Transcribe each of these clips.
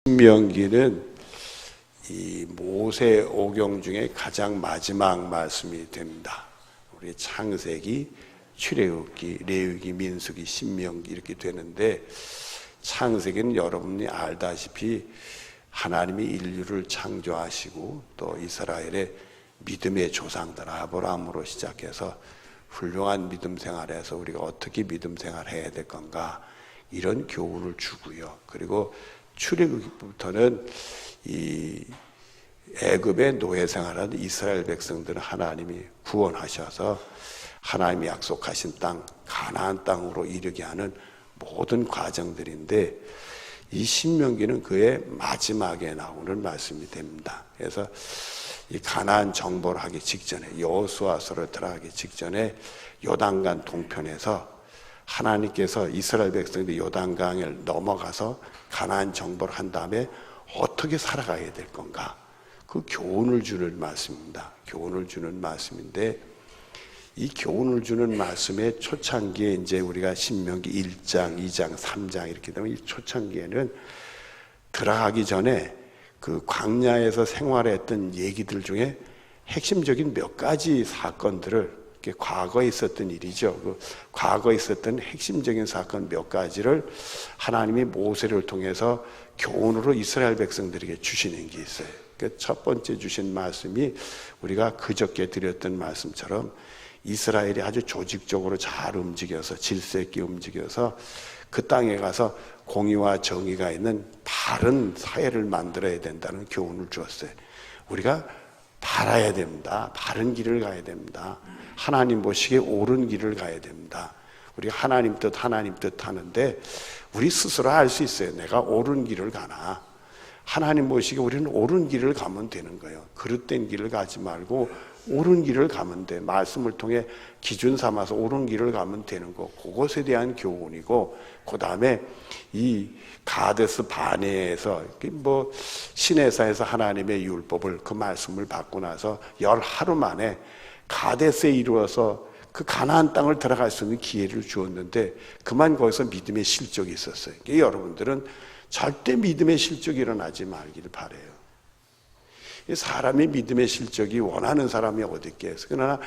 신명기는 이 모세오경 중에 가장 마지막 말씀이 됩니다. 우리 창세기, 출애굽기, 레위기, 민수기, 신명기 이렇게 되는데, 창세기는 여러분이 알다시피 하나님이 인류를 창조하시고 또 이스라엘의 믿음의 조상들 아브라함으로 시작해서 훌륭한 믿음 생활에서 우리가 어떻게 믿음 생활을 해야 될 건가, 이런 교훈을 주고요. 그리고 출애굽부터는 이 애굽의 노예 생활하는 이스라엘 백성들은 하나님이 구원하셔서 하나님이 약속하신 땅, 가나안 땅으로 이르게 하는 모든 과정들인데, 이 신명기는 그의 마지막에 나오는 말씀이 됩니다. 그래서 이 가나안 정벌을 하기 직전에, 여호수아서로 들어가기 직전에 요단강 동편에서 하나님께서 이스라엘 백성들이 요단강을 넘어가서 가나안 정벌을 한 다음에 어떻게 살아가야 될 건가, 그 교훈을 주는 말씀입니다. 교훈을 주는 말씀인데, 이 교훈을 주는 말씀의 초창기에 이제 우리가 신명기 1장, 2장, 3장 이렇게 되면, 이 초창기에는 들어가기 전에 그 광야에서 생활했던 얘기들 중에 핵심적인 몇 가지 사건들을, 과거에 있었던 일이죠. 그 과거에 있었던 핵심적인 사건 몇 가지를 하나님이 모세를 통해서 교훈으로 이스라엘 백성들에게 주시는 게 있어요. 그 첫 번째 주신 말씀이 우리가 그저께 드렸던 말씀처럼 이스라엘이 아주 조직적으로 잘 움직여서, 질서 있게 움직여서 그 땅에 가서 공의와 정의가 있는 바른 사회를 만들어야 된다는 교훈을 주었어요. 우리가 바라야 됩니다. 바른 길을 가야 됩니다. 하나님 보시기에 옳은 길을 가야 됩니다. 우리가 하나님 뜻 하는데 우리 스스로 알 수 있어요. 내가 옳은 길을 가나. 하나님 보시기에 우리는 옳은 길을 가면 되는 거예요. 그릇된 길을 가지 말고 옳은 길을 가면 돼. 말씀을 통해 기준 삼아서 옳은 길을 가면 되는 거. 그것에 대한 교훈이고, 그 다음에 이 가데스 바네에서 뭐 시내사에서 하나님의 율법을, 그 말씀을 받고 나서 10하루 만에 가데스에 이루어서 그 가나안 땅을 들어갈 수 있는 기회를 주었는데, 그만 거기서 믿음의 실족이 있었어요. 여러분들은 절대 믿음의 실족이 일어나지 말기를 바라요. 사람이 믿음의 실족이 원하는 사람이 어디 있겠어요. 그러나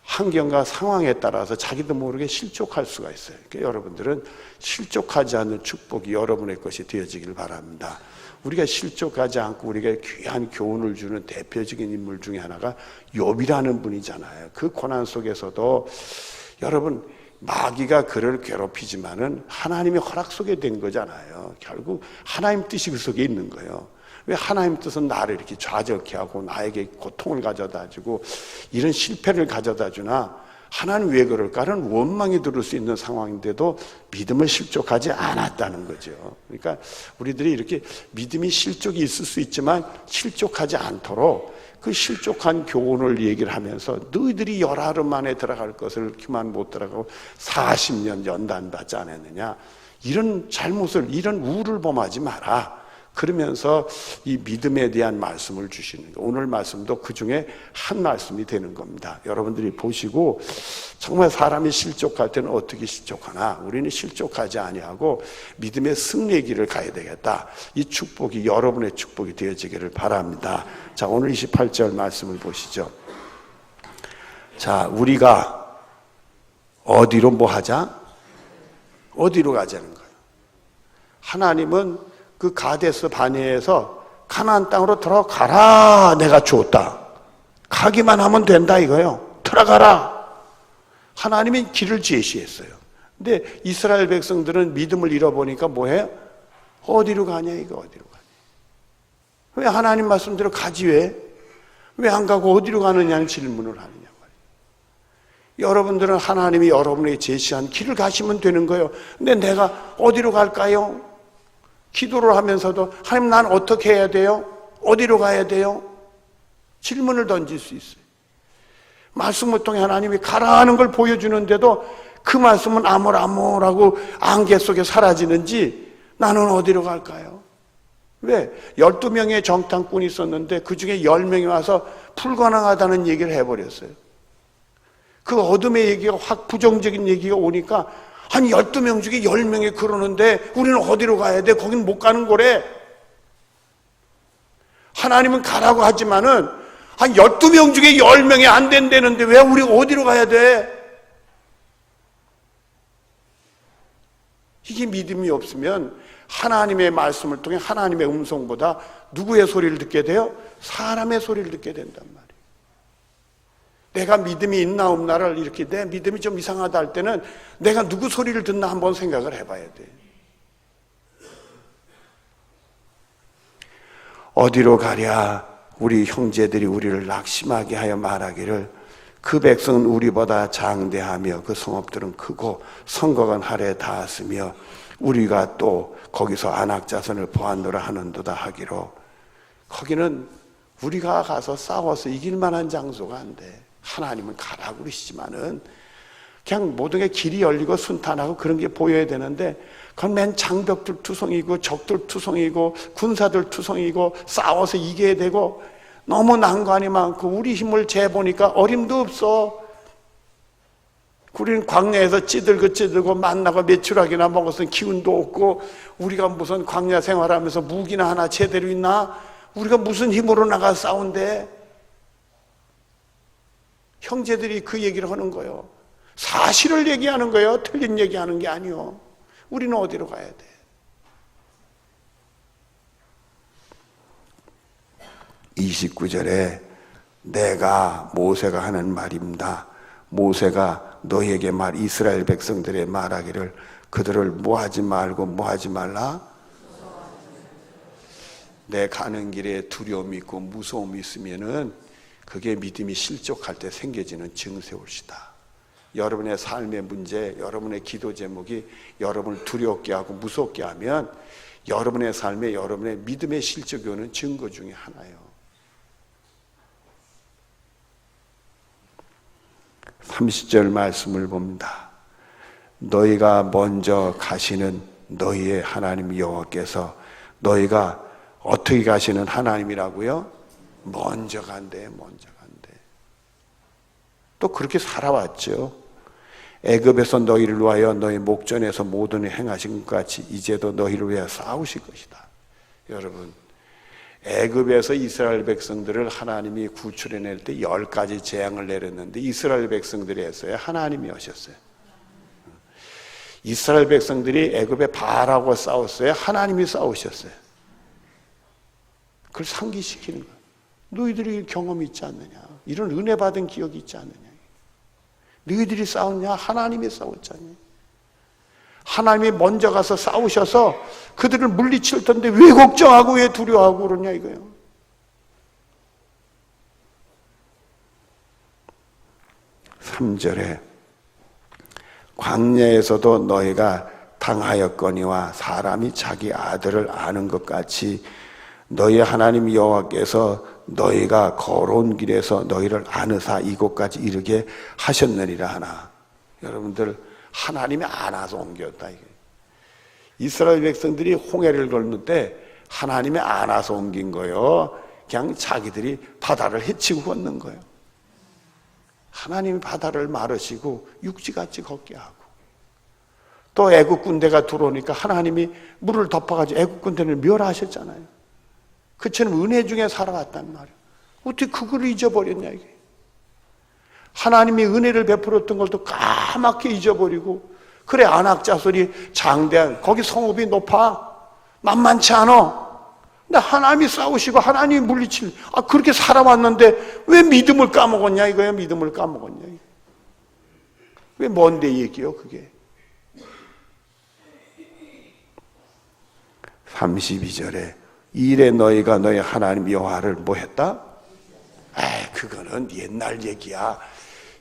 환경과 상황에 따라서 자기도 모르게 실족할 수가 있어요. 그러니까 여러분들은 실족하지 않는 축복이 여러분의 것이 되어지길 바랍니다. 우리가 실족하지 않고 우리가 귀한 교훈을 주는 대표적인 인물 중에 하나가 욥이라는 분이잖아요. 그 고난 속에서도 여러분, 마귀가 그를 괴롭히지만은 하나님의 허락 속에 된 거잖아요. 결국 하나님 뜻이 그 속에 있는 거예요. 왜 하나님 뜻은 나를 이렇게 좌절케 하고 나에게 고통을 가져다 주고 이런 실패를 가져다 주나, 하나님 왜 그럴까는 원망이 들을 수 있는 상황인데도 믿음을 실족하지 않았다는 거죠. 그러니까 우리들이 이렇게 믿음이 실족이 있을 수 있지만 실족하지 않도록 그 실족한 교훈을 얘기를 하면서, 너희들이 10하루 만에 들어갈 것을 그만 못 들어가고 40년 연단받지 않았느냐, 이런 잘못을, 이런 우를 범하지 마라. 그러면서 이 믿음에 대한 말씀을 주시는 거예요. 오늘 말씀도 그 중에 한 말씀이 되는 겁니다. 여러분들이 보시고 정말 사람이 실족할 때는 어떻게 실족하나, 우리는 실족하지 아니하고 믿음의 승리의 길을 가야 되겠다. 이 축복이 여러분의 축복이 되어지기를 바랍니다. 자, 오늘 28절 말씀을 보시죠. 자, 우리가 어디로 뭐 하자? 어디로 가자는 거예요. 하나님은 그 가데스 바네에서 가나안 땅으로 들어가라, 내가 주었다. 가기만 하면 된다 이거예요. 들어가라. 하나님이 길을 제시했어요. 근데 이스라엘 백성들은 믿음을 잃어보니까 뭐해요? 어디로 가냐 이거, 어디로 가냐. 왜 하나님 말씀대로 가지 왜? 왜 안 가고 어디로 가느냐는 질문을 하느냐 말이에요. 여러분들은 하나님이 여러분에게 제시한 길을 가시면 되는 거예요. 근데 내가 어디로 갈까요? 기도를 하면서도 하나님, 난 어떻게 해야 돼요? 어디로 가야 돼요? 질문을 던질 수 있어요. 말씀을 통해 하나님이 가라 하는 걸 보여주는데도 그 말씀은 아무라고 안개 속에 사라지는지, 나는 어디로 갈까요? 왜? 12명의 정탐꾼이 있었는데 그 중에 10명이 와서 불가능하다는 얘기를 해버렸어요. 그 어둠의 얘기가 확 부정적인 얘기가 오니까 한 12명 중에 10명이 그러는데 우리는 어디로 가야 돼? 거긴 못 가는 거래. 하나님은 가라고 하지만은 한 12명 중에 10명이 안 된다는데 왜 우리가 어디로 가야 돼? 이게 믿음이 없으면 하나님의 말씀을 통해 하나님의 음성보다 누구의 소리를 듣게 돼요? 사람의 소리를 듣게 된단 말이에요. 내가 믿음이 있나 없나를 이렇게 내 믿음이 좀 이상하다 할 때는 내가 누구 소리를 듣나 한번 생각을 해봐야 돼. 어디로 가랴? 우리 형제들이 우리를 낙심하게 하여 말하기를 그 백성은 우리보다 장대하며 그 성읍들은 크고 성곽은 하늘에 닿았으며 우리가 또 거기서 안악자손을 보았노라 하는도다 하기로. 거기는 우리가 가서 싸워서 이길 만한 장소가 안 돼. 하나님은 가라고 그러시지만은 그냥 모든 게 길이 열리고 순탄하고 그런 게 보여야 되는데 그건 맨 장벽들 투성이고 적들 투성이고 군사들 투성이고 싸워서 이겨야 되고 너무 난관이 많고 우리 힘을 재보니까 어림도 없어. 우리는 광야에서 찌들고 만나고 메추라기나 먹었으니 기운도 없고 우리가 무슨 광야 생활하면서 무기나 하나 제대로 있나? 우리가 무슨 힘으로 나가 싸운대? 형제들이 그 얘기를 하는 거예요. 사실을 얘기하는 거예요. 틀린 얘기하는 게 아니요. 우리는 어디로 가야 돼? (29절에) 내가 모세가 하는 말입니다. 모세가 너희에게 이스라엘 백성들의 말하기를 그들을 뭐하지 말고 뭐하지 말라? 내 가는 길에 두려움이 있고 무서움이 있으면은 그게 믿음이 실족할 때 생겨지는 증세올시다. 여러분의 삶의 문제, 여러분의 기도 제목이 여러분을 두렵게 하고 무섭게 하면 여러분의 삶에 여러분의 믿음의 실족이 오는 증거 중에 하나예요. 30절 말씀을 봅니다. 너희가 먼저 가시는 너희의 하나님 여호와께서 너희가 어떻게 가시는 하나님이라고요? 먼저 간대. 또 그렇게 살아왔죠. 애굽에서 너희를 위하여 너희 목전에서 모든 일 행하신 것 같이 이제도 너희를 위하여 싸우실 것이다. 여러분, 애굽에서 이스라엘 백성들을 하나님이 구출해낼 때 10가지 재앙을 내렸는데 이스라엘 백성들이 했어요? 하나님이 하셨어요? 이스라엘 백성들이 애굽에 바알하고 싸웠어요? 하나님이 싸우셨어요? 그걸 상기시키는 거예요. 너희들이 경험이 있지 않느냐? 이런 은혜 받은 기억이 있지 않느냐? 너희들이 싸웠냐? 하나님이 싸웠잖니. 하나님이 먼저 가서 싸우셔서 그들을 물리칠 텐데 왜 걱정하고 왜 두려워하고 그러냐 이거예요. (3절에) 광야에서도 너희가 당하였거니와 사람이 자기 아들을 아는 것 같이 너희 하나님 여호와께서 너희가 걸어온 길에서 너희를 아느사 이곳까지 이르게 하셨느니라 하나. 여러분들, 하나님이 안아서 옮겼다. 이스라엘 백성들이 홍해를 건널 하나님이 안아서 옮긴 거예요. 그냥 자기들이 바다를 헤치고 걷는 거예요. 하나님이 바다를 마르시고 육지같이 걷게 하고, 또 애국 군대가 들어오니까 하나님이 물을 덮어가지고 애국 군대를 멸하셨잖아요. 그처럼 은혜 중에 살아왔단 말이에요. 어떻게 그걸 잊어버렸냐 이게. 하나님이 은혜를 베풀었던 걸 또 까맣게 잊어버리고, 그래 안악자손이 장대한 거기 성읍이 높아 만만치 않아. 근데 하나님이 싸우시고 하나님이 물리칠, 그렇게 살아왔는데 왜 믿음을 까먹었냐 이거예요. 믿음을 까먹었냐. 왜 뭔데 얘기요 그게. 32절에 이래 너희가 너희 하나님 여호와를 뭐 했다? 그거는 옛날 얘기야.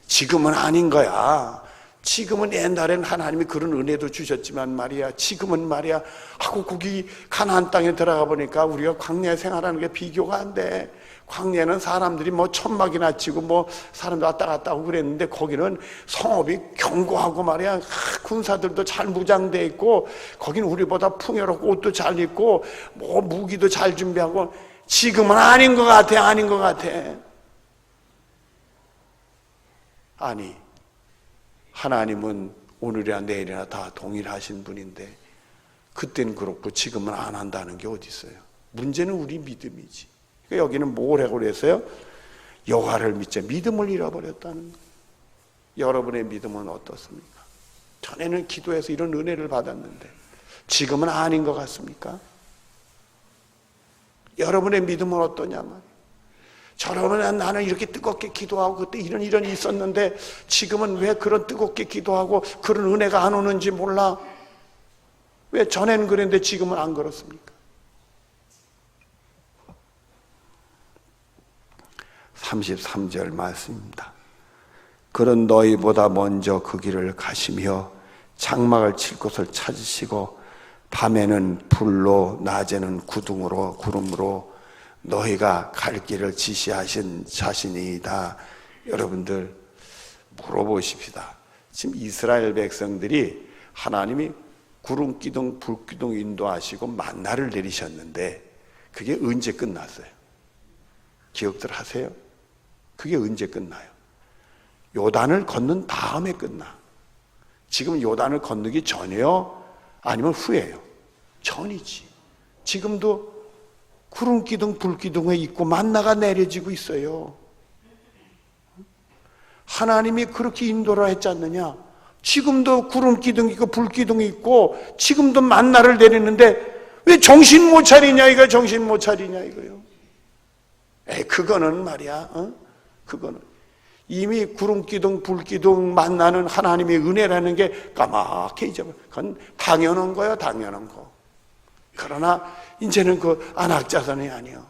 지금은 아닌 거야. 지금은 옛날엔 하나님이 그런 은혜도 주셨지만 말이야, 지금은 말이야 하고 거기 가나안 땅에 들어가 보니까 우리가 광야에 생활하는 게 비교가 안 돼. 광야는 사람들이 뭐 천막이나 치고 뭐 사람들 왔다 갔다 하고 그랬는데 거기는 성읍이 견고하고 말이야 군사들도 잘 무장돼 있고 거기는 우리보다 풍요롭고 옷도 잘 입고 뭐 무기도 잘 준비하고. 지금은 아닌 것 같아. 아닌 것 같아. 아니, 하나님은 오늘이나 내일이나 다 동일하신 분인데 그때는 그렇고 지금은 안 한다는 게 어디 있어요. 문제는 우리 믿음이지. 여기는 뭘 하고 그랬어요? 여호와를 믿자. 믿음을 잃어버렸다는 거예요. 여러분의 믿음은 어떻습니까? 전에는 기도해서 이런 은혜를 받았는데 지금은 아닌 것 같습니까? 여러분의 믿음은 어떠냐 말이에요. 저러면 나는 이렇게 뜨겁게 기도하고 그때 이런 일이 있었는데 지금은 왜 그런 뜨겁게 기도하고 그런 은혜가 안 오는지 몰라. 왜 전에는 그랬는데 지금은 안 그렇습니까? 33절 말씀입니다. 그런 너희보다 먼저 그 길을 가시며 장막을 칠 곳을 찾으시고 밤에는 불로 낮에는 구름으로 너희가 갈 길을 지시하신 자신이다. 여러분들 물어보십시다. 지금 이스라엘 백성들이 하나님이 구름 기둥 불 기둥 인도하시고 만나를 내리셨는데 그게 언제 끝났어요? 기억들 하세요? 그게 언제 끝나요? 요단을 건넌 다음에 끝나. 지금 요단을 건너기 전이요? 아니면 후예요? 전이지. 지금도 구름 기둥 불 기둥에 있고 만나가 내려지고 있어요. 하나님이 그렇게 인도를 했지 않느냐? 지금도 구름 기둥이 있고 불 기둥이 있고 지금도 만나를 내리는데 왜 정신 못 차리냐 이거야. 정신 못 차리냐 이거요. 그거는 말이야. 그거는 이미 구름 기둥 불 기둥 만나는 하나님의 은혜라는 게 까맣게 잊어버려. 그건 당연한 거야. 당연한 거. 그러나 이제는 그 안악자선이 아니요.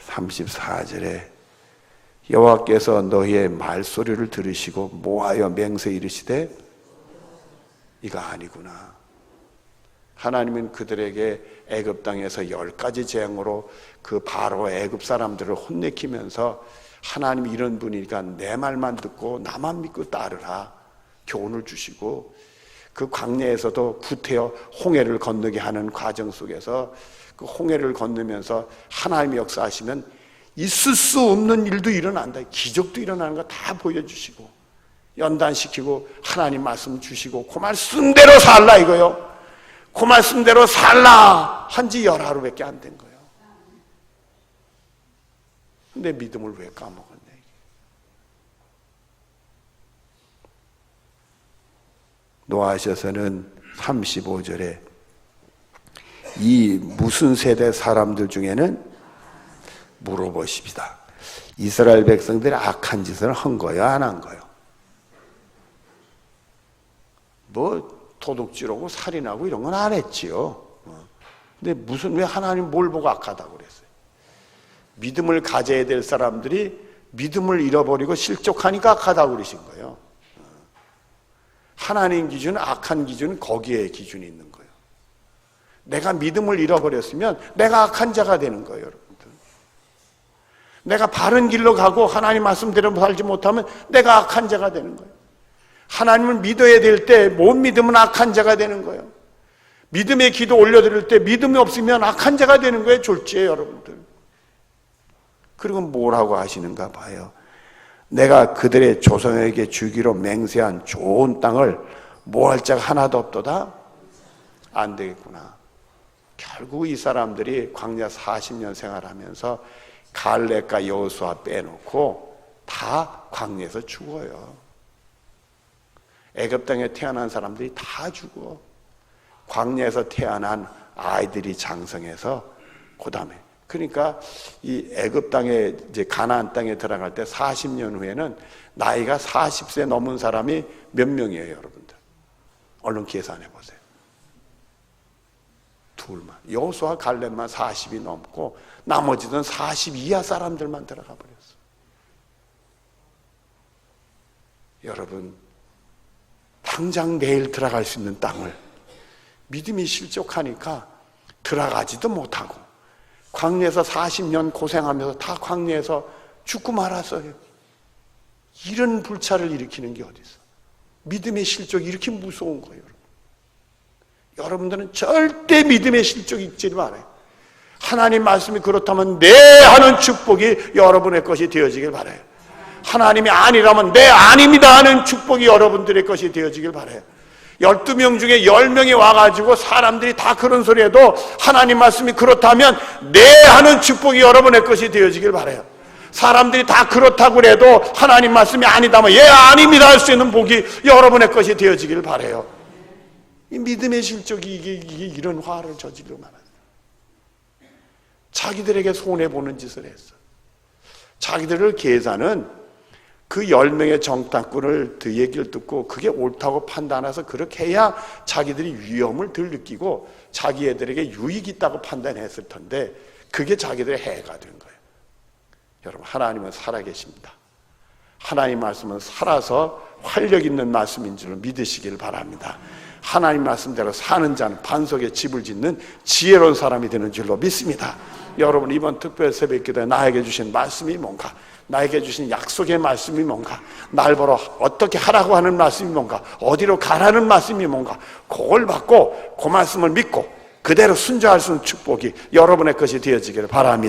34절에 여호와께서 너희의 말소리를 들으시고 모하여 맹세 이르시되 이거 아니구나. 하나님은 그들에게 애굽 땅에서 10가지 재앙으로 그 바로 애굽 사람들을 혼내키면서 하나님이 이런 분이니까 내 말만 듣고 나만 믿고 따르라 교훈을 주시고 그 광야에서도 구태여 홍해를 건너게 하는 과정 속에서 그 홍해를 건너면서 하나님의 역사하시면 있을 수 없는 일도 일어난다. 기적도 일어나는 거 다 보여주시고 연단시키고 하나님 말씀 주시고 그 말씀대로 살라 이거요. 그 말씀대로 살라 한지 10하루밖에 안 된 거예요. 근데 믿음을 왜 까먹었냐 이게. 노아하셔서는 35절에 이 무슨 세대 사람들 중에는 물어보십시다. 이스라엘 백성들이 악한 짓을 한 거예요? 안 한 거예요? 뭐 도둑질하고 살인하고 이런 건 안 했지요. 근데 왜 하나님 뭘 보고 악하다고 그랬어요? 믿음을 가져야 될 사람들이 믿음을 잃어버리고 실족하니까 악하다고 그러신 거예요. 하나님 기준, 악한 기준은 거기에 기준이 있는 거예요. 내가 믿음을 잃어버렸으면 내가 악한 자가 되는 거예요, 여러분들. 내가 바른 길로 가고 하나님 말씀대로 살지 못하면 내가 악한 자가 되는 거예요. 하나님을 믿어야 될 때 못 믿으면 악한 자가 되는 거예요. 믿음의 기도 올려드릴 때 믿음이 없으면 악한 자가 되는 거예요, 졸지에 여러분들. 그리고 뭐라고 하시는가 봐요. 내가 그들의 조상에게 주기로 맹세한 좋은 땅을 뭐 할 자가 하나도 없도다? 안 되겠구나. 결국 이 사람들이 광야 40년 생활하면서 갈렙과 여호수아 빼놓고 다 광야에서 죽어요. 애굽 땅에 태어난 사람들이 다 죽어. 광야에서 태어난 아이들이 장성해서 그다음에 그러니까 이 애굽 땅에 이제 가나안 땅에 들어갈 때 40년 후에는 나이가 40세 넘은 사람이 몇 명이에요, 여러분들? 얼른 계산해 보세요. 둘만. 여호수아 갈렙만 40이 넘고 나머지는 40 이하 사람들만 들어가 버렸어. 여러분, 당장 내일 들어갈 수 있는 땅을 믿음이 실족하니까 들어가지도 못하고 광야에서 40년 고생하면서 다 광야에서 죽고 말았어요. 이런 불찰을 일으키는 게 어디 있어? 믿음의 실족이 이렇게 무서운 거예요. 여러분들은 절대 믿음의 실족이 있지 말아요. 하나님 말씀이 그렇다면 내 하는 축복이 여러분의 것이 되어지길 바라요. 하나님이 아니라면 내 아닙니다 하는 축복이 여러분들의 것이 되어지길 바라요. 12명 중에 10명이 와가지고 사람들이 다 그런 소리 해도 하나님 말씀이 그렇다면 네 하는 축복이 여러분의 것이 되어지길 바라요. 사람들이 다 그렇다고 해도 하나님 말씀이 아니다면 예 아닙니다 할 수 있는 복이 여러분의 것이 되어지길 바라요. 이 믿음의 실족이 이게 이런 화를 저지르고 말아요. 자기들에게 손해보는 짓을 했어. 자기들을 계산은 그 10명의 정탐꾼을 그 얘기를 듣고 그게 옳다고 판단해서 그렇게 해야 자기들이 위험을 덜 느끼고 자기 애들에게 유익이 있다고 판단했을 텐데 그게 자기들의 해가 된 거예요. 여러분, 하나님은 살아계십니다. 하나님 말씀은 살아서 활력 있는 말씀인 줄 믿으시길 바랍니다. 하나님 말씀대로 사는 자는 반석에 집을 짓는 지혜로운 사람이 되는 줄로 믿습니다. 여러분, 이번 특별 새벽 기도에 나에게 주신 말씀이 뭔가, 나에게 주신 약속의 말씀이 뭔가, 날 보러 어떻게 하라고 하는 말씀이 뭔가, 어디로 가라는 말씀이 뭔가, 그걸 받고 그 말씀을 믿고 그대로 순종할 수 있는 축복이 여러분의 것이 되어지기를 바랍니다.